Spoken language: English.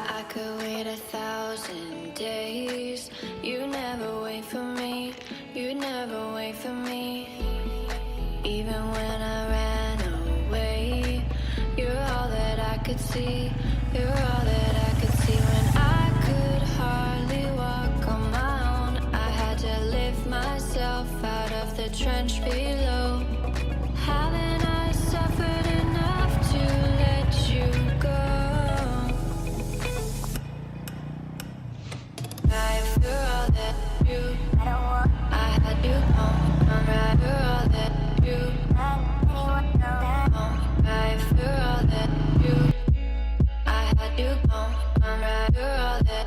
I could wait 1,000 days. You never wait for me. You never wait for me. Even when I ran away, you're all that I could see. You're all that I could see. When I could hardly walk on my own, I had to lift myself out of the trench below. Haven't I suffered enough to let you go? You're all that you, I had you on. I'm right, you're all that you, right, you're all that you, I had you on. I'm right, you're all that